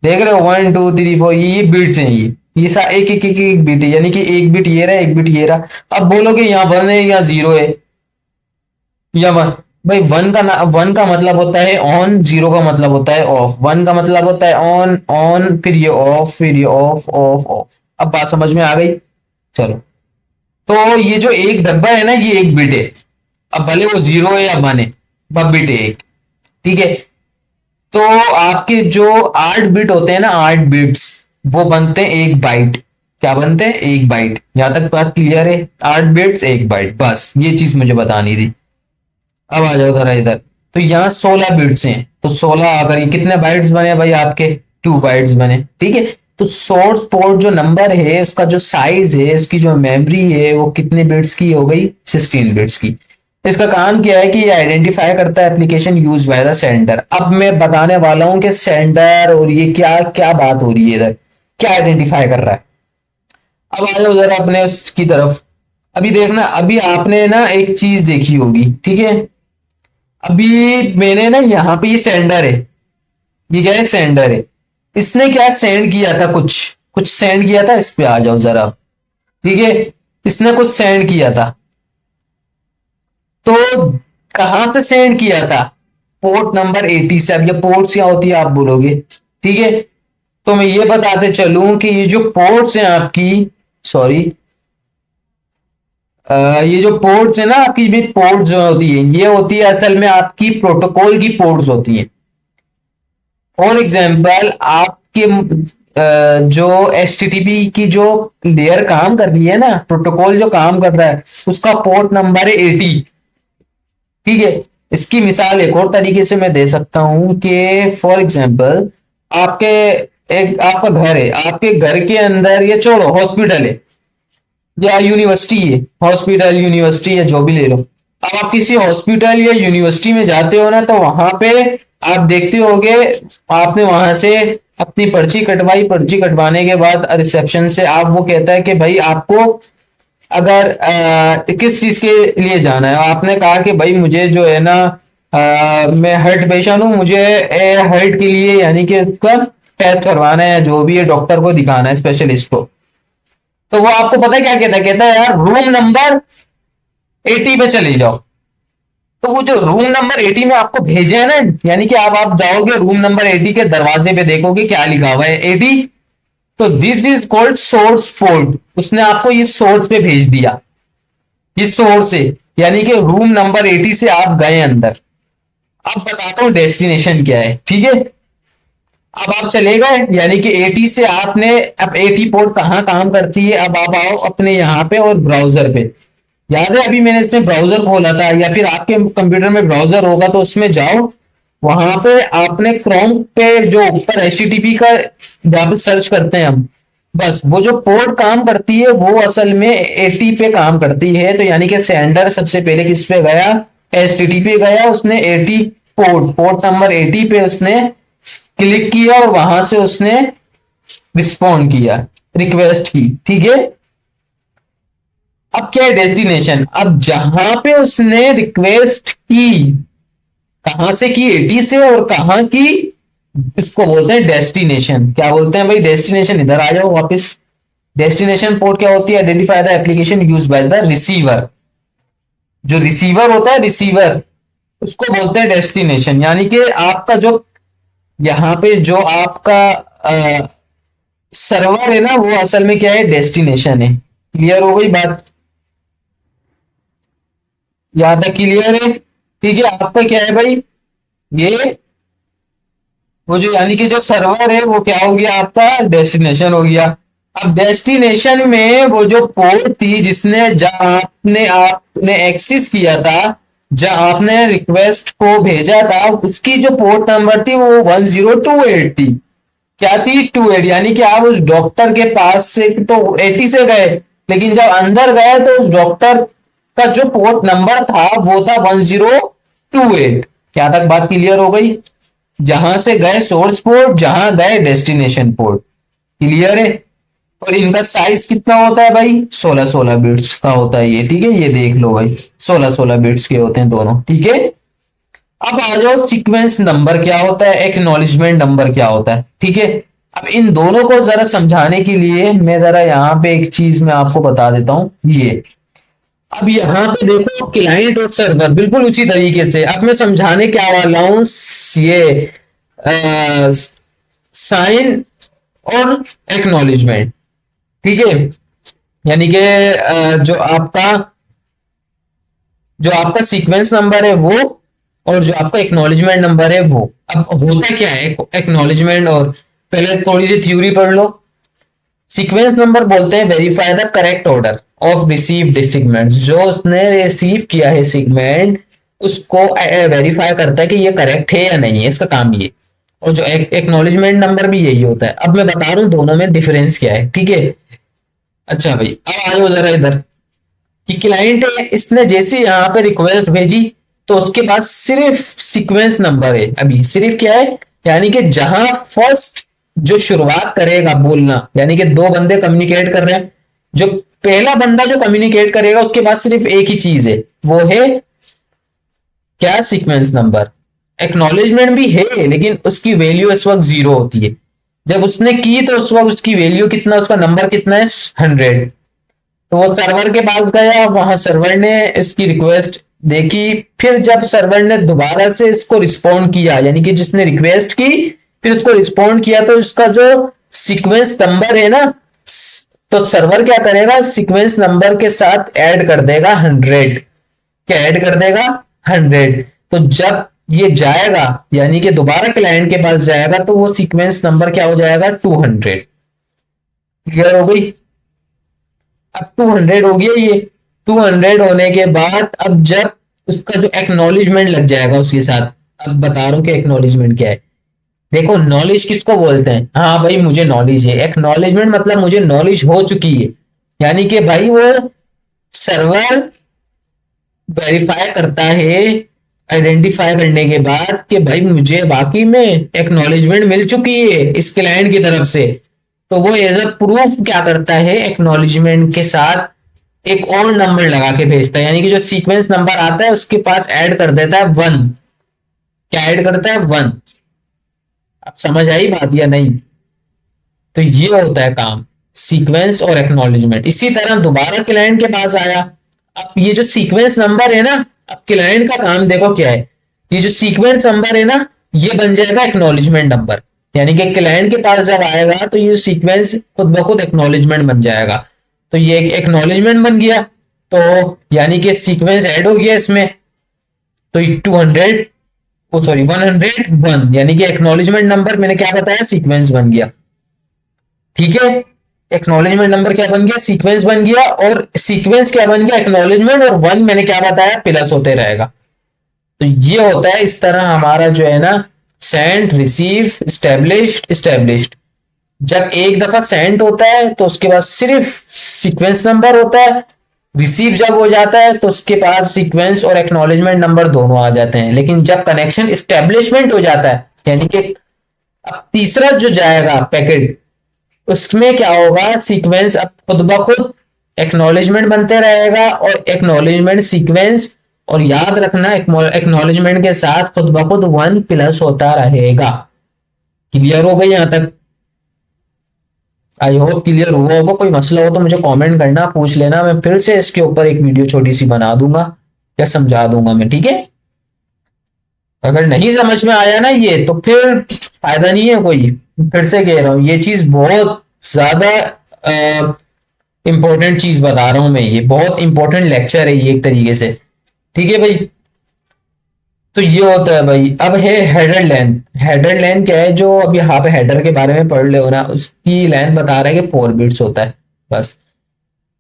देख रहे हो 1 2 3 4, ये बीट्स हैं। ये सा एक बीट है, यानी कि एक बीट ये रहा, एक बीट ये रहा। अब बोलोगे यहाँ 1 है या 0 है या 1। भाई वन का मतलब होता है ऑन, 0 का मतलब होता है ऑफ। 1 का मतलब होता है ऑन ऑन, फिर ये ऑफ, फिर ये ऑफ ऑफ ऑफ। अब बात समझ में आ गई। चलो, तो ये जो एक डब्बा है ना ये एक बिट है। अब भले वो 0 है या 1 है, बस बिट है एक। ठीक है, तो आपके जो 8 बिट होते हैं ना, 8 बिट्स, वो बनते हैं एक बाइट। क्या बनते हैं, एक बाइट। यहां तक बात क्लियर है, 8 बिट्स एक बाइट, बस ये चीज मुझे बतानी थी। अब आ जाओ जरा इधर। तो यहाँ 16 बिट्स हैं, तो 16 अगर ये कितने बाइट्स बने भाई आपके, 2 बाइट्स बने। ठीक है, तो सोर्स पोर्ट जो नंबर है उसका जो साइज है, उसकी जो मेमोरी है वो कितने बिट्स की हो गई, 16 बिट्स की। इसका काम क्या है कि ये आइडेंटिफाई करता है application use by the sender. अब मैं बताने वाला हूं कि सेंडर और ये क्या क्या बात हो रही है इधर, क्या आइडेंटिफाई कर रहा है। अब आ जाओ जरा अपने उसकी तरफ। अभी देखना, अभी आपने ना एक चीज देखी होगी। ठीक है, अभी मैंने ना यहाँ पे ये सेंडर है, ये क्या है, सेंडर है। इसने क्या सेंड किया था, कुछ कुछ सेंड किया था। इस पे आ जाओ जरा। ठीक है, इसने कुछ सेंड किया था, तो कहां से सेंड किया था, पोर्ट नंबर 80 से। अब ये पोर्ट्स क्या होती है आप बोलोगे। ठीक है, तो मैं ये बताते चलूं कि ये जो पोर्ट्स हैं आपकी, सॉरी, ये जो पोर्ट्स है ना आपकी, भी पोर्ट्स जो होती है ये होती है असल में आपकी प्रोटोकॉल की पोर्ट्स होती हैं। फॉर एग्जाम्पल आपके जो एचटीटीपी की जो लेयर काम कर रही है ना, प्रोटोकॉल जो काम कर रहा है, उसका पोर्ट नंबर है 80। ठीक है, इसकी मिसाल एक और तरीके से मैं दे सकता हूं कि फॉर एग्जाम्पल आपके एक आपका घर है, आपके घर के अंदर ये छोड़ो हॉस्पिटल है या यूनिवर्सिटी है, हॉस्पिटल यूनिवर्सिटी या जो भी ले लो। अब आप किसी हॉस्पिटल या यूनिवर्सिटी में जाते हो ना, तो वहां पे आप देखते होगे, आपने वहां से अपनी पर्ची कटवाई, पर्ची कटवाने के बाद रिसेप्शन से आप वो कहता है कि भाई आपको अगर किस चीज के लिए जाना है। आपने कहा कि भाई मुझे जो है ना मैं हार्ट पेशेंट हूँ, मुझे हार्ट के लिए यानी कि उसका टेस्ट करवाना है, जो भी है डॉक्टर को दिखाना है, स्पेशलिस्ट को। तो वो आपको पता है क्या कहता है, कहता है यार रूम नंबर 80 पे चले जाओ। तो वो जो रूम नंबर 80 में आपको भेजे है ना, यानी कि आप जाओगे रूम नंबर 80 के दरवाजे पे, देखोगे क्या लिखा हुआ है, 80। तो this is called source port. उसने आपको ये सोर्स पे भेज दिया, ये सोर्स है, यानी कि रूम नंबर 80 से आप गए अंदर। अब बताता हूं डेस्टिनेशन क्या है। ठीक है, अब आप चले गए, यानी कि 80 से आपने, अब 80 पोर्ट कहाँ काम करती है। अब आप आओ अपने यहाँ पे और ब्राउजर पे। याद है अभी मैंने इसमें ब्राउजर खोला था, या फिर आपके कंप्यूटर में ब्राउजर होगा तो उसमें जाओ। वहां पे आपने क्रोम पे जो ऊपर एचटीटीपी का जहां पे सर्च करते हैं हम, बस वो जो पोर्ट काम करती है वो असल में 80 पे काम करती है। तो यानी कि सेंडर सबसे पहले किस पे गया, एचटीटीपी पे गया, उसने 80 पोर्ट नंबर 80 पे उसने क्लिक किया और वहां से उसने रिस्पॉन्ड किया, रिक्वेस्ट की। ठीक है, अब क्या है डेस्टिनेशन, अब जहां पे उसने रिक्वेस्ट की, कहां से की, 80 से, और कहां की, इसको बोलते हैं डेस्टिनेशन। क्या बोलते हैं भाई, डेस्टिनेशन। इधर आ जाओ वापस। डेस्टिनेशन पोर्ट क्या होती है, identify the application use by the receiver. जो रिसीवर होता है, रिसीवर, उसको बोलते हैं डेस्टिनेशन। यानी कि आपका जो यहाँ पे जो आपका सर्वर है ना, वो असल में क्या है, डेस्टिनेशन है। क्लियर हो गई बात। यहाँ तक क्लियर है? ठीक है, आपका क्या है भाई, ये वो जो यानी कि जो सर्वर है वो क्या हो गया, आपका डेस्टिनेशन हो गया। अब डेस्टिनेशन में वो जो पोर्ट थी जिसने जहाँ आपने आपने एक्सेस किया था, जहाँ आपने रिक्वेस्ट को भेजा था, उसकी जो पोर्ट नंबर थी वो 1028 थी। क्या थी? 28। यानी कि आप उस डॉक्टर के पास से तो 80 से गए, लेकिन जब अंदर गए तो उस डॉक्टर का जो पोर्ट नंबर था वो था 1028। क्या तक बात क्लियर हो गई? जहां से गए सोर्स पोर्ट, जहां गए डेस्टिनेशन पोर्ट। क्लियर है? और इनका साइज कितना होता है भाई? 16-16 बिट्स का होता है ये। ठीक है, ये देख लो भाई, 16-16 बिट्स के होते हैं दोनों। ठीक है, अब आ जाओ सीक्वेंस नंबर क्या होता है, एक्नॉलेजमेंट नंबर क्या होता है। ठीक है, अब इन दोनों को जरा समझाने के लिए मैं जरा यहाँ पे एक चीज मैं आपको बता देता हूं। ये अब यहाँ पे देखो, क्लाइंट और सर्वर बिल्कुल उसी तरीके से। अब मैं समझाने क्या वाला हूँ, ये साइन और एक्नॉलेजमेंट। ठीक है, यानी कि जो आपका सीक्वेंस नंबर है वो, और जो आपका एक्नॉलेजमेंट नंबर है वो। अब होता क्या है एक्नॉलेजमेंट, और पहले थोड़ी सी थ्योरी पढ़ लो। सीक्वेंस नंबर बोलते हैं verify the correct order of received segment. जो उसने रिसीव किया है सेगमेंट, उसको वेरीफाई करता है कि ये करेक्ट है या नहीं है, इसका काम ये। और जो एक्नॉलेजमेंट नंबर भी यही होता है। अब मैं बता रहा हूँ दोनों में डिफरेंस क्या है। ठीक है, अच्छा भाई, अब आ जाओ जरा इधर कि क्लाइंट है, इसने जैसे यहाँ पे रिक्वेस्ट भेजी तो उसके पास सिर्फ सीक्वेंस नंबर है। अभी सिर्फ क्या है, यानी कि जहां फर्स्ट जो शुरुआत करेगा बोलना, यानी कि दो बंदे कम्युनिकेट कर रहे हैं, जो पहला बंदा जो कम्युनिकेट करेगा उसके पास सिर्फ एक ही चीज है, वो है क्या? Sequence number. एक्नॉलेजमेंट भी है लेकिन उसकी वैल्यू इस वक्त 0 होती है। जब उसने की तो उस वक्त उसकी वैल्यू कितना, उसका नंबर कितना है? 100। तो वो सर्वर के पास गया, वहां सर्वर ने इसकी रिक्वेस्ट देखी, फिर जब सर्वर ने दोबारा से इसको रिस्पॉन्ड किया, यानी कि जिसने रिक्वेस्ट की फिर उसको रिस्पॉन्ड किया, तो इसका जो सीक्वेंस नंबर है ना, तो सर्वर क्या करेगा, सीक्वेंस नंबर के साथ ऐड कर देगा 100। क्या ऐड कर देगा? 100। तो जब ये जाएगा, यानी कि दोबारा क्लाइंट के पास जाएगा, तो वो सीक्वेंस नंबर क्या हो जाएगा? 200। क्लियर हो गई? अब 200 हो गया ये। 200 होने के बाद अब जब उसका जो एक्नॉलेजमेंट लग जाएगा उसके साथ। अब बता रहा हूं कि एक्नॉलेजमेंट क्या है। देखो, नॉलेज किसको बोलते हैं? हाँ भाई, मुझे नॉलेज है। एक्नॉलेजमेंट मतलब मुझे नॉलेज हो चुकी है, यानी कि भाई वो सर्वर वेरीफाई करता है, आइडेंटिफाई करने के बाद कि भाई मुझे वाकई में एक्नॉलेजमेंट मिल चुकी है इस क्लाइंट की तरफ से। तो वो एज अ प्रूफ क्या करता है, एक्नॉलेजमेंट के साथ एक और नंबर लगा के भेजता है, यानी कि जो सीक्वेंस नंबर आता है उसके पास ऐड कर देता है 1। क्या ऐड करता है? 1। अब समझ आई बात या नहीं? तो ये होता है काम, सीक्वेंस और एक्नॉलेजमेंट। इसी तरह दोबारा क्लाइंट के पास आया, अब ये जो सीक्वेंस नंबर है ना, अब क्लाइंट का काम देखो क्या है, ये जो सीक्वेंस नंबर है ना, ये बन जाएगा एक्नॉलेजमेंट नंबर। यानी कि क्लाइंट के पास जब आएगा तो ये सीक्वेंस खुद ब खुद एक्नॉलेजमेंट बन जाएगा। तो ये एक एक्नॉलेजमेंट बन गया, तो यानी कि सीक्वेंस ऐड हो गया इसमें। तो 200, ओ सॉरी 101, यानी कि एक्नॉलेजमेंट नंबर मैंने क्या बताया? सीक्वेंस बन गया। ठीक है, एक्नॉलेजमेंट नंबर क्या बन गया? सीक्वेंस बन गया। और सीक्वेंस क्या बन गया? एक्नॉलेजमेंट। और 1 मैंने क्या बताया? प्लस होते रहेगा। तो ये होता है इस तरह हमारा जो है ना, सेंड, रिसीव, स्टेब्लिश्ड, स्टेब्लिश्ड। जब एक दफा सेंड होता है तो उसके पास सिर्फ सीक्वेंस नंबर होता है। रिसीव जब हो जाता है तो उसके पास सीक्वेंस और एक्नॉलेजमेंट नंबर दोनों आ जाते हैं। लेकिन जब कनेक्शन स्टेब्लिशमेंट हो जाता है, यानी कि अब तीसरा जो जाएगा पैकेट, उसमें क्या होगा, सीक्वेंस अब खुद ब खुद एक्नॉलेजमेंट बनते रहेगा और एक्नॉलेजमेंट सीक्वेंस। और याद रखना, एक्नॉलेजमेंट के साथ खुद ब खुद 1 प्लस होता रहेगा। क्लियर हो गई यहां तक? आई होप क्लियर हुआ होगा। कोई मसला हो तो मुझे कमेंट करना, पूछ लेना, मैं फिर से इसके ऊपर एक वीडियो छोटी सी बना दूंगा या समझा दूंगा मैं। ठीक है, अगर नहीं समझ में आया ना ये, तो फिर फायदा नहीं है कोई। फिर से कह रहा हूँ, ये चीज बहुत ज्यादा इंपॉर्टेंट चीज बता रहा हूं मैं, ये बहुत इंपॉर्टेंट लेक्चर है ये एक तरीके से। ठीक है भाई। तो ये होता है भाई। अब है हेडर लेंथ। हेडर लेंथ क्या है, जो अब यहाँ पे हेडर के बारे में पढ़ ले हो ना, उसकी लेंथ बता रहा है कि 4 बिट्स होता है बस।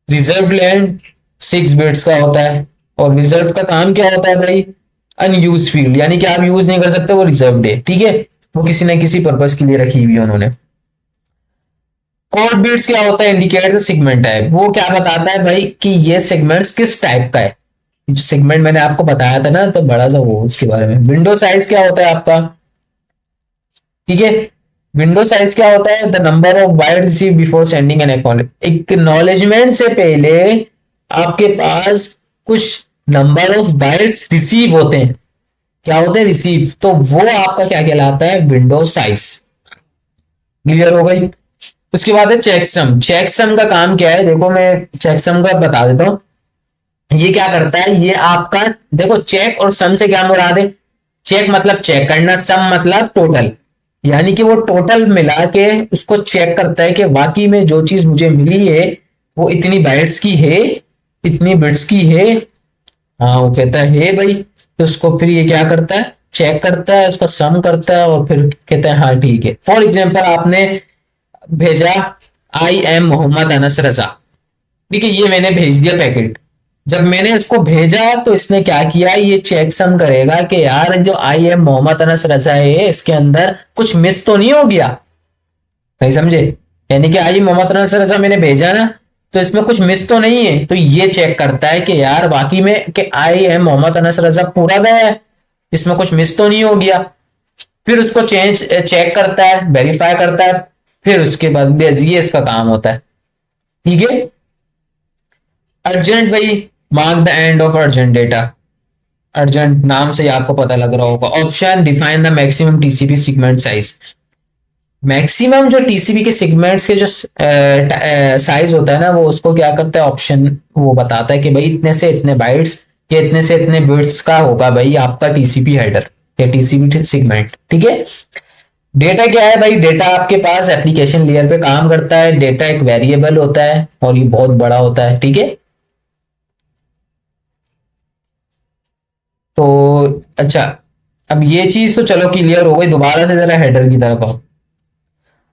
रिजर्व लेंथ 6 बिट्स का होता है। और रिजर्व का काम क्या होता है भाई, अनयूज फील्ड, यानी कि आप यूज नहीं कर सकते, वो रिजर्व है, ठीक है। वो किसी ना किसी पर्पज के लिए रखी हुई है उन्होंने। कोड बिट्स क्या होता है, इंडिकेटर सेगमेंट टाइप। वो क्या बताता है भाई कि ये सेगमेंट्स किस टाइप का है। सेगमेंट मैंने आपको बताया था ना तो बड़ा सा वो उसके बारे में। विंडो साइज क्या होता है आपका, ठीक है। विंडो साइज क्या होता है, the number of bite receive before sending an acknowledgement से पहले आपके पास कुछ नंबर ऑफ बाइट्स रिसीव होते हैं। क्या होते हैं, रिसीव। तो वो आपका क्या कहलाता है, विंडो साइज। क्लियर हो गई। उसके बाद है चेकसम। चेकसम का काम क्या है, देखो मैं चेकसम का बता देता हूँ। ये क्या करता है, ये आपका देखो चेक और सम से क्या मुराद है। चेक मतलब चेक करना, सम मतलब टोटल। यानी कि वो टोटल मिला के उसको चेक करता है कि वाकई में जो चीज मुझे मिली है वो इतनी बाइट्स की है, इतनी बिट्स की है। हाँ वो कहता है भाई। तो उसको फिर ये क्या करता है, चेक करता है, उसका सम करता है और फिर कहता है हाँ ठीक है। फॉर एग्जाम्पल आपने भेजा आई एम मोहम्मद अनस रजा, ठीक है, ये मैंने भेज दिया पैकेट। जब मैंने इसको भेजा तो इसने क्या किया, ये चेक सम करेगा कि यार जो आई एम मोहम्मद अनस रजा है इसके अंदर कुछ मिस तो नहीं हो गया। नहीं समझे। यानी कि आई एम मोहम्मद अनस रजा मैंने भेजा ना, तो इसमें कुछ मिस तो नहीं है। तो ये चेक करता है कि यार बाकी में कि आई एम मोहम्मद अनस रजा पूरा गया है, इसमें कुछ मिस तो नहीं हो गया। फिर उसको चेक करता है, वेरीफाई करता है। फिर उसके बाद ये इसका काम होता है, ठीक है। अर्जेंट भाई, mark the end of urgent data. Urgent नाम से ही आपको पता लग रहा होगा। Option define the maximum TCP segment size. Maximum जो टीसीपी के सेगमेंट्स के जो साइज होता है ना, वो उसको क्या करता है, ऑप्शन वो बताता है कि भाई इतने से इतने बाइट्स या इतने से इतने बिट्स का होगा भाई आपका टीसीपी हेडर या टीसीपी सेगमेंट, ठीक है। डेटा क्या है भाई, डेटा आपके पास एप्लीकेशन लेयर पे काम करता है। डेटा एक वेरिएबल होता है और ये बहुत बड़ा होता है, ठीक है। तो अच्छा, अब ये चीज तो चलो क्लियर हो गई। दोबारा से जरा हेडर की तरफ आओ।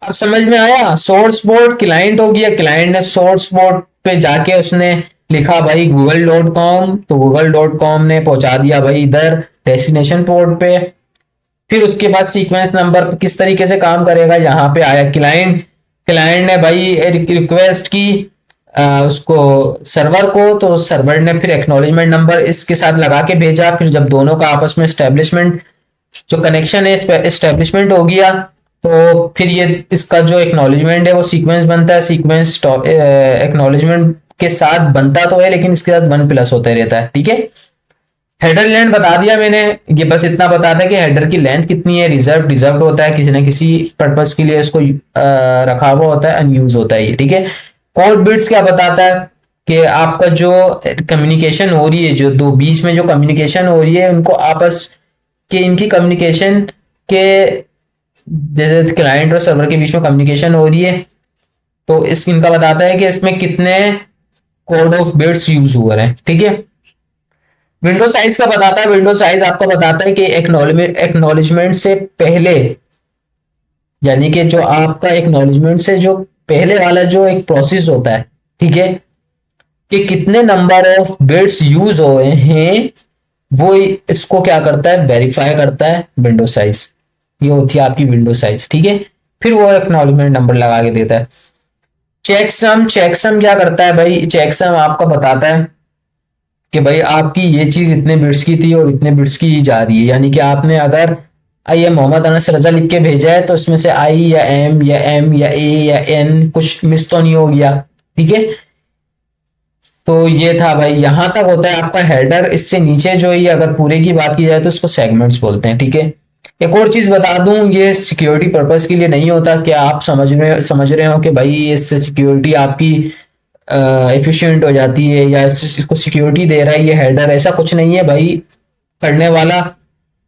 अब समझ में आया। सोर्स पोर्ट क्लाइंट हो गया, क्लाइंट ने सोर्स पोर्ट पे जाके उसने लिखा भाई google.com, तो google.com ने पहुंचा दिया भाई इधर डेस्टिनेशन पोर्ट पे। फिर उसके बाद सीक्वेंस नंबर किस तरीके से काम करेगा, यहाँ पे आया क्लाइंट। क्लाइंट ने भाई रिक्वेस्ट की उसको सर्वर को, तो सर्वर ने फिर एक्नॉलेजमेंट नंबर इसके साथ लगा के भेजा। फिर जब दोनों का आपस में स्टैब्लिशमेंट जो कनेक्शन है एस्टेब्लिशमेंट हो गया, तो फिर ये इसका जो एक्नॉलेजमेंट है वो सीक्वेंस बनता है। सीक्वेंस एक्नॉलेजमेंट के साथ बनता तो है लेकिन इसके साथ 1+ होता रहता है, ठीक है। हेडर लेंथ बता दिया मैंने। ये बस इतना बताता है कि हेडर की लेंथ कितनी है। रिजर्व रिजर्व होता है, किसी ना किसी पर्पज के लिए इसको रखा हुआ होता है, अनयूज होता है ये, ठीक है। कोड बिट्स क्या बताता है कि आपका जो कम्युनिकेशन हो रही है, जो दो बीच में जो कम्युनिकेशन हो रही है उनको आपस के, इनकी कम्युनिकेशन के, जैसे क्लाइंट और सर्वर के बीच में कम्युनिकेशन हो रही है, तो इस इनका बताता है कि इसमें कितने कोड ऑफ बिट्स यूज हुए हैं, ठीक है। विंडो साइज का बताता है। विंडो साइज आपको बताता है कि एक्नॉलेजमेंट से पहले, यानी कि जो आपका एक्नॉलेजमेंट से जो पहले वाला जो एक प्रोसेस होता है, ठीक है, कि कितने नंबर ऑफ बिट्स यूज हुए हैं, वो इसको क्या करता है, वेरीफाई करता है विंडो साइज। ये होती है आपकी विंडो साइज, ठीक है। फिर वो एक्नॉलेजमेंट नंबर लगा के देता है। चेकसम, चेकसम क्या करता है भाई, चेकसम आपको बताता है कि भाई आपकी ये चीज इतने बिट्स की थी और इतने बिट्स की जा रही है। यानी कि आपने अगर आई एम मोहम्मद अनस रजा लिख के भेजा है तो इसमें से आई या एम या एम या ए या एन कुछ मिस तो नहीं हो गया, ठीक है। तो ये था भाई, यहां तक होता है आपका हेडर। इससे नीचे जो है अगर पूरे की बात की जाए तो इसको सेगमेंट्स बोलते हैं, ठीक है। एक और चीज बता दूं, ये सिक्योरिटी पर्पस के लिए नहीं होता कि आप समझ रहे हो कि भाई इससे सिक्योरिटी आपकी एफिशिएंट हो जाती है या इसको सिक्योरिटी दे रहा है ये हेडर, ऐसा कुछ नहीं है भाई। करने वाला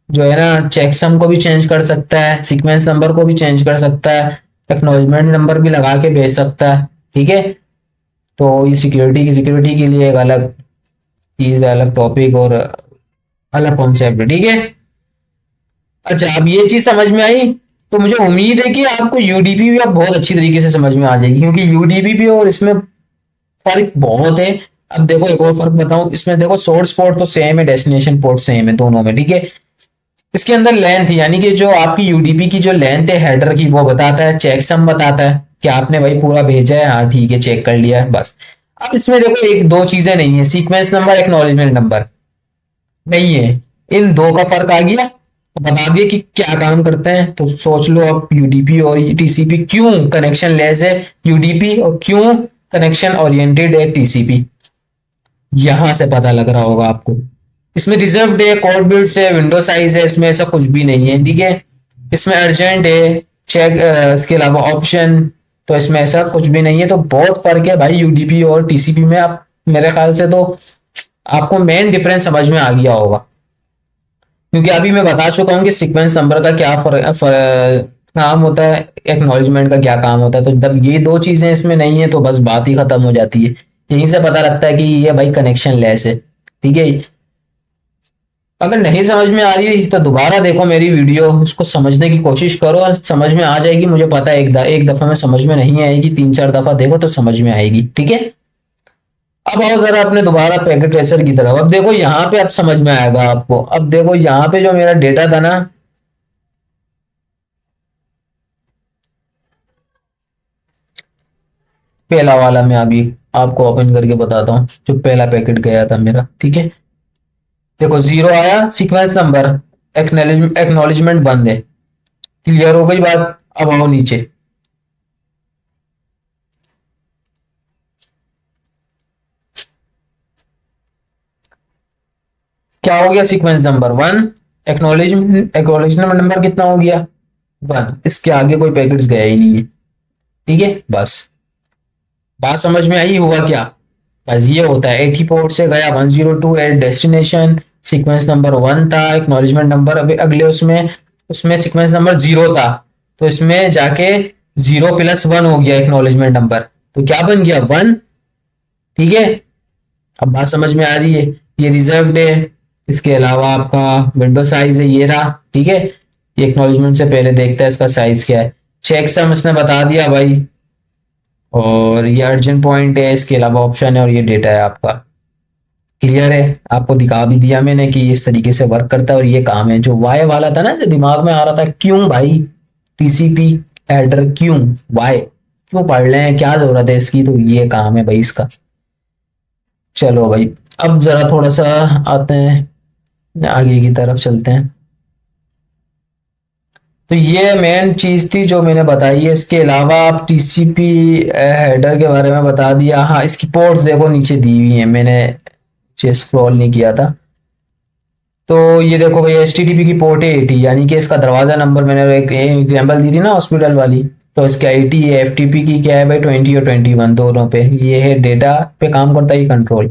जो है ना चेकसम को भी चेंज कर सकता है, सीक्वेंस नंबर को भी चेंज कर सकता है, एक्नॉलेजमेंट नंबर भी लगा के भेज सकता है, ठीक है। तो ये सिक्योरिटी के लिए एक अलग चीज, अलग टॉपिक और अलग कॉन्सेप्ट है, ठीक है। अच्छा, अब ये चीज समझ में आई, तो मुझे उम्मीद है कि आपको यूडीपी भी अब बहुत अच्छी तरीके से समझ में आ जाएगी, क्योंकि यूडीपी भी और इसमें फर्क बहुत है। अब देखो एक और फर्क बताऊं, इसमें देखो सोर्स पोर्ट तो सेम है, डेस्टिनेशन पोर्ट सेम है दोनों में, ठीक है। इसके अंदर लेंथ, यानी कि जो आपकी यूडीपी की जो लेंथ है हेडर की, वो बताता है, चेकसम बताता है कि आपने भाई पूरा भेजा है, हाँ ठीक है, चेक कर लिया है, बस। अब इसमें देखो एक दो चीजें नहीं है, सीक्वेंस नंबर, एक्नॉलेजमेंट नंबर नहीं है। इन दो का फर्क आ गया, तो बता दिए कि क्या काम करते हैं, तो सोच लो अब यूडीपी और टीसीपी क्यों कनेक्शन लेस है, यूडीपी और क्यों कनेक्शन ओरिएंटेड है टीसीपी, यहां से पता लग रहा होगा आपको। इसमें रिजर्व है, कोड बिट्स है, विंडो साइज है, इसमें ऐसा कुछ भी नहीं है, ठीक है। इसमें अर्जेंट है, चेक, इसके अलावा ऑप्शन, तो इसमें ऐसा कुछ भी नहीं है, तो बहुत फर्क है भाई यूडीपी और टीसीपी में। आप मेरे ख्याल से तो आपको मेन डिफरेंस समझ में आ गया होगा, क्योंकि अभी मैं बता चुका हूँ कि सीक्वेंस नंबर का क्या काम होता है, एक्नॉलेजमेंट का क्या काम होता है। तो जब ये दो चीजें इसमें नहीं है तो बस बात ही खत्म हो जाती है। यहीं से पता लगता है कि ये भाई कनेक्शन लेस है, ठीक है। अगर नहीं समझ में आ रही तो दोबारा देखो मेरी वीडियो, उसको समझने की कोशिश करो, समझ में आ जाएगी, मुझे पता है। एक दफा में समझ में नहीं आएगी, तीन चार दफा देखो तो समझ में आएगी, ठीक है। अब आओ जरा अपने दोबारा पैकेट ट्रेसर की तरफ। अब देखो यहाँ पे अब समझ में आएगा आपको। अब देखो यहाँ पे जो मेरा डेटा था ना, पहला वाला, मैं अभी आपको ओपन करके बताता हूँ, जो पहला पैकेट गया था मेरा, ठीक है। देखो जीरो आया, सीक्वेंस नंबर, एक्नॉलेजमेंट बंद है, क्लियर हो गई बात। अब आओ नीचे, क्या हो गया, sequence number one, acknowledgement number कितना हो गया, वन। इसके आगे कोई पैकेट्स गया ही नहीं है, ठीक है, बस। बात समझ में आई, हुआ क्या, बस ये होता है। 80 पोर्ट से गया 102 at destination, sequence number one था, एक्नॉलेजमेंट नंबर अभी अगले उसमें, उसमें सीक्वेंस नंबर जीरो था, तो इसमें जाके जीरो प्लस वन हो गया एक्नॉलेजमेंट नंबर, तो क्या बन गया, वन, ठीक है। अब बात समझ में आ रही है। ये रिजर्व्ड है, इसके अलावा आपका विंडो साइज है, ये रहा, ठीक है। ये एक्नॉलेजमेंट से पहले देखता है इसका साइज क्या है, चेक सम उसने बता दिया भाई, और ये अर्जेंट पॉइंट है, इसके अलावा ऑप्शन है, और ये डेटा है आपका, क्लियर है। आपको दिखा भी दिया मैंने कि इस तरीके से वर्क करता है, और ये काम है। जो वाई वाला था ना, जो दिमाग में आ रहा था, क्यों भाई टीसीपी एडर, क्यों वाई, क्यों पढ़ रहे हैं, क्या जरूरत है इसकी, तो ये काम है भाई इसका। चलो भाई, अब जरा थोड़ा सा आते हैं, आगे की तरफ चलते हैं। तो ये मेन चीज थी जो मैंने बताई है। इसके अलावा आप टीसीपी हेडर के बारे में बता दिया। हाँ, इसकी पोर्ट्स देखो नीचे दी हुई है, मैंने नीचे स्क्रॉल नहीं किया था। तो ये देखो भाई, एच टी टी पी की पोर्ट है 80, यानी कि इसका दरवाजा नंबर, मैंने एक एग्जाम्पल दी थी ना हॉस्पिटल वाली, तो इसका 80 है। एफ टी पी की क्या है भाई, 20 और 21 दोनों पे, ये है डेटा पे काम करता है कंट्रोल।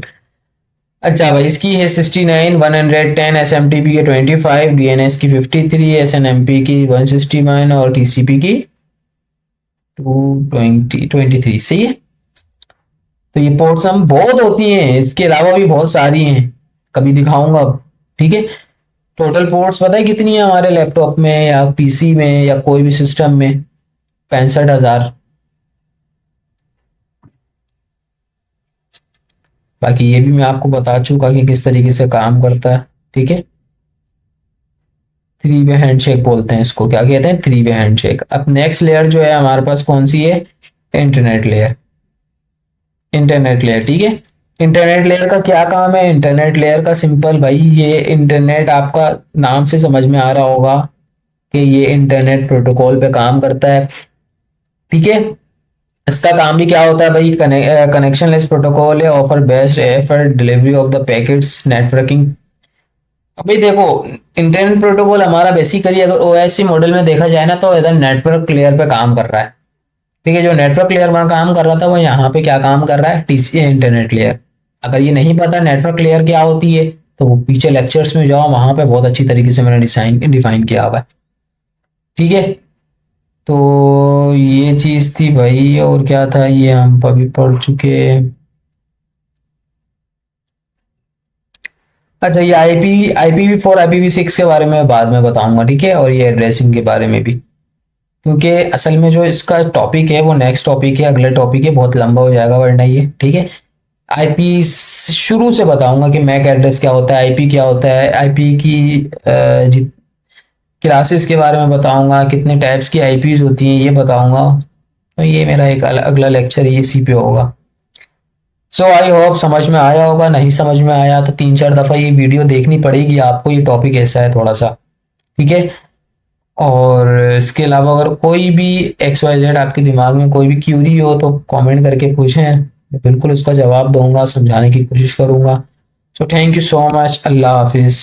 अच्छा भाई, इसकी है 69, 110, एस एम टी पी के 25, डी एन एस की 53, एस एन एम पी की 161, और टी सी पी की 223, सही है। तो ये पोर्ट्स हम बहुत होती हैं, इसके अलावा भी बहुत सारी हैं, कभी दिखाऊंगा अब, ठीक है। टोटल पोर्ट्स पता है कितनी है हमारे लैपटॉप में या पीसी में या कोई भी सिस्टम में, 65,000। बाकी ये भी मैं आपको बता चुका कि किस तरीके से काम करता है, ठीक है। थ्री वे हैंडशेक बोलते हैं इसको, क्या कहते हैं, थ्री वे हैंडशेक। अब नेक्स्ट लेयर जो है हमारे पास कौन सी है, इंटरनेट लेयर। इंटरनेट लेयर, ठीक है। इंटरनेट लेयर का क्या काम है, इंटरनेट लेयर का सिंपल भाई, ये इंटरनेट आपका नाम से समझ में आ रहा होगा कि ये इंटरनेट प्रोटोकॉल पे काम करता है, ठीक है। इसका काम भी क्या होता है भाई, कनेक्शन लेस प्रोटोकॉल है, offer best effort delivery of the packets, networking. अभी देखो, इंटरनेट प्रोटोकॉल हमारा बेसिकली अगर ओएससी मॉडल में देखा जाए ना, तो इधर नेटवर्क लेयर पे काम कर रहा है, ठीक है। जो नेटवर्क लेयर वहां काम कर रहा था, वो यहाँ पे क्या काम कर रहा है, टीसी इंटरनेट लेयर। अगर ये नहीं पता नेटवर्क लेयर क्या होती है, तो वो पीछे लेक्चर्स में जाओ, वहां पे बहुत अच्छी तरीके से मैंने डिफाइन किया हुआ है, ठीक है। तो ये चीज थी भाई, और क्या था, ये हम अभी पढ़ चुके। अच्छा, ये IPv4 IPv6 के बारे में बाद में बताऊंगा, ठीक है, और ये एड्रेसिंग के बारे में भी, क्योंकि असल में जो इसका टॉपिक है वो नेक्स्ट टॉपिक है, अगला टॉपिक है, बहुत लंबा हो जाएगा वरना ये, ठीक है। आईपी शुरू से बताऊंगा कि मैक एड्रेस क्या होता है, आईपी क्या होता है, आईपी की क्लासेस के बारे में बताऊंगा, कितने टाइप्स की आईपीज होती हैं ये बताऊंगा। तो ये मेरा एक अगला लेक्चर है, इसी पे होगा। सो आई होप समझ में आया होगा, नहीं समझ में आया तो 3-4 दफा ये वीडियो देखनी पड़ेगी आपको, ये टॉपिक ऐसा है थोड़ा सा, ठीक है। और इसके अलावा अगर कोई भी XYZ आपके दिमाग में कोई भी क्यूरी हो तो कमेंट करके पूछें, मैं बिल्कुल उसका जवाब दूंगा, समझाने की कोशिश करूंगा। So thank you so much, Allah Hafiz.